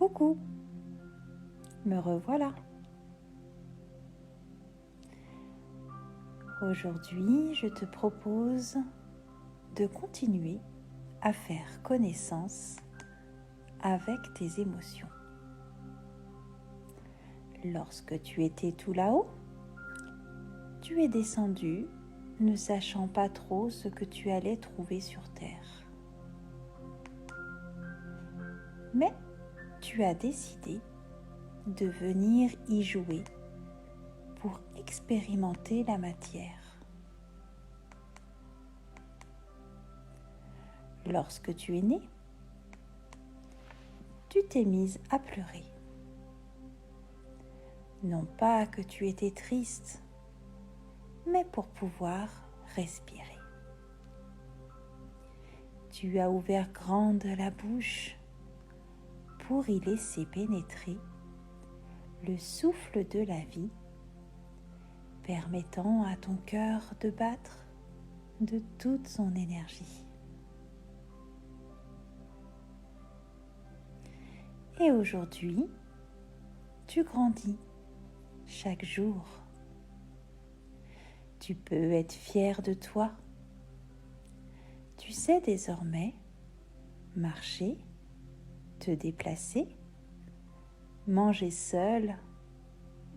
Coucou, me revoilà. Aujourd'hui, je te propose de continuer à faire connaissance avec tes émotions. Lorsque tu étais tout là-haut, tu es descendu, ne sachant pas trop ce que tu allais trouver sur Terre. Mais tu as décidé de venir y jouer pour expérimenter la matière. Lorsque tu es né, tu t'es mise à pleurer. Non pas que tu étais triste, mais pour pouvoir respirer. Tu as ouvert grande la bouche pour y laisser pénétrer le souffle de la vie, permettant à ton cœur de battre de toute son énergie. Et aujourd'hui, tu grandis chaque jour. Tu peux être fier de toi. Tu sais désormais marcher, te déplacer, manger seul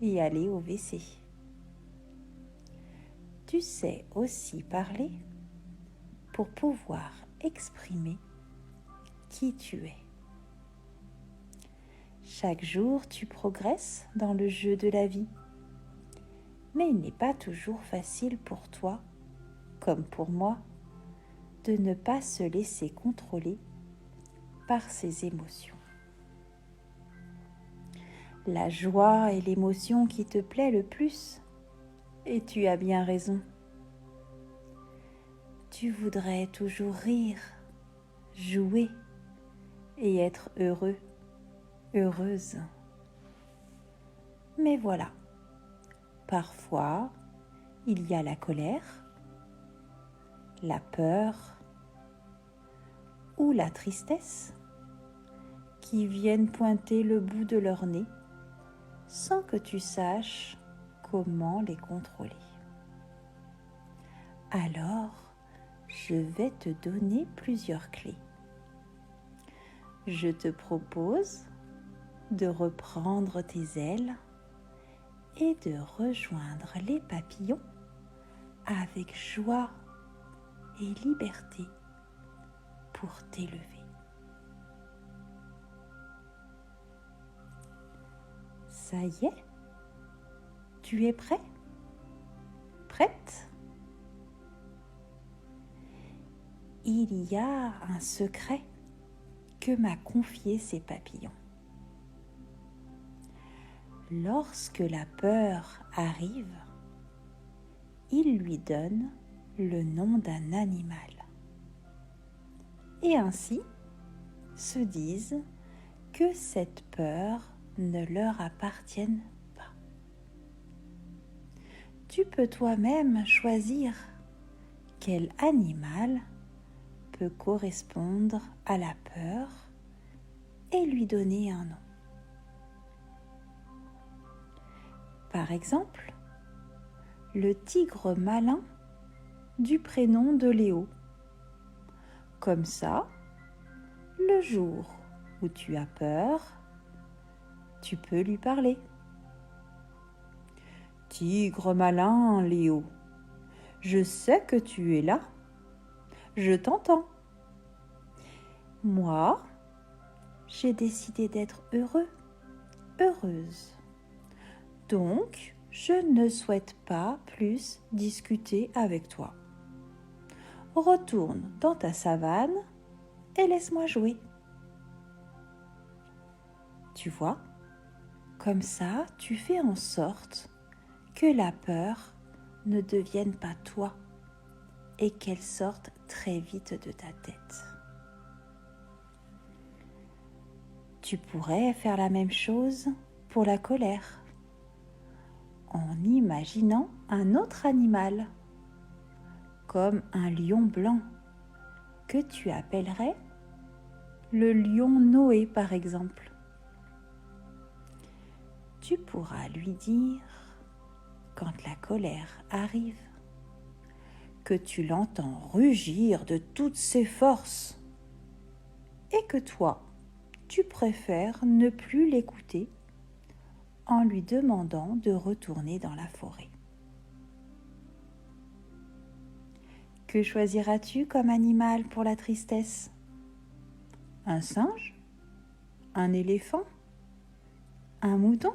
et aller au WC. Tu sais aussi parler pour pouvoir exprimer qui tu es. Chaque jour, tu progresses dans le jeu de la vie. Mais il n'est pas toujours facile pour toi, comme pour moi, de ne pas se laisser contrôler par ses émotions. La joie est l'émotion qui te plaît le plus, et tu as bien raison. Tu voudrais toujours rire, jouer et être heureux, heureuse. Mais voilà, parfois, il y a la colère, la peur ou la tristesse qui viennent pointer le bout de leur nez sans que tu saches comment les contrôler. Alors, je vais te donner plusieurs clés. Je te propose de reprendre tes ailes et de rejoindre les papillons avec joie et liberté pour t'élever. Ça y est? Tu es prêt? Prête? Il y a un secret que m'a confié ces papillons. Lorsque la peur arrive, il lui donne le nom d'un animal. Et ainsi se disent que cette peur ne leur appartienne pas. Tu peux toi-même choisir quel animal peut correspondre à la peur et lui donner un nom. Par exemple, le tigre malin du prénom de Léo. Comme ça, le jour où tu as peur, tu peux lui parler. Tigre malin, Léo, je sais que tu es là. Je t'entends. Moi, j'ai décidé d'être heureux, heureuse. Donc, je ne souhaite pas plus discuter avec toi. Retourne dans ta savane et laisse-moi jouer. Tu vois, comme ça, tu fais en sorte que la peur ne devienne pas toi et qu'elle sorte très vite de ta tête. Tu pourrais faire la même chose pour la colère, en imaginant un autre animal, comme un lion blanc, que tu appellerais le lion Noé par exemple. Tu pourras lui dire, quand la colère arrive, que tu l'entends rugir de toutes ses forces et que toi, tu préfères ne plus l'écouter en lui demandant de retourner dans la forêt. Que choisiras-tu comme animal pour la tristesse? Un singe? Un éléphant? Un mouton?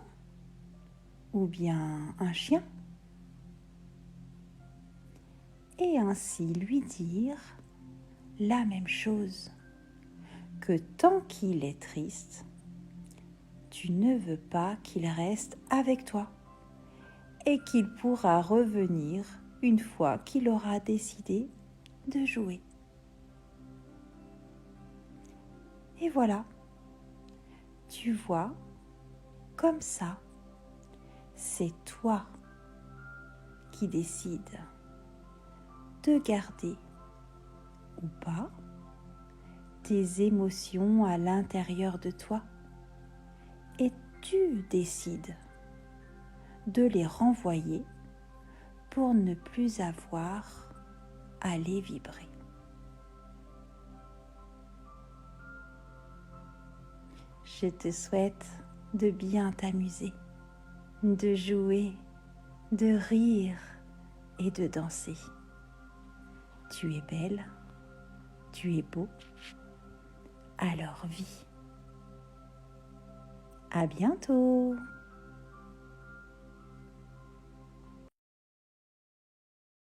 Ou bien un chien? Et ainsi lui dire la même chose, que tant qu'il est triste, tu ne veux pas qu'il reste avec toi et qu'il pourra revenir une fois qu'il aura décidé de jouer. Et voilà, tu vois, comme ça, c'est toi qui décides de garder ou pas tes émotions à l'intérieur de toi et tu décides de les renvoyer pour ne plus avoir à les vibrer. Je te souhaite de bien t'amuser, de jouer, de rire et de danser. Tu es belle, tu es beau, alors vis. À bientôt!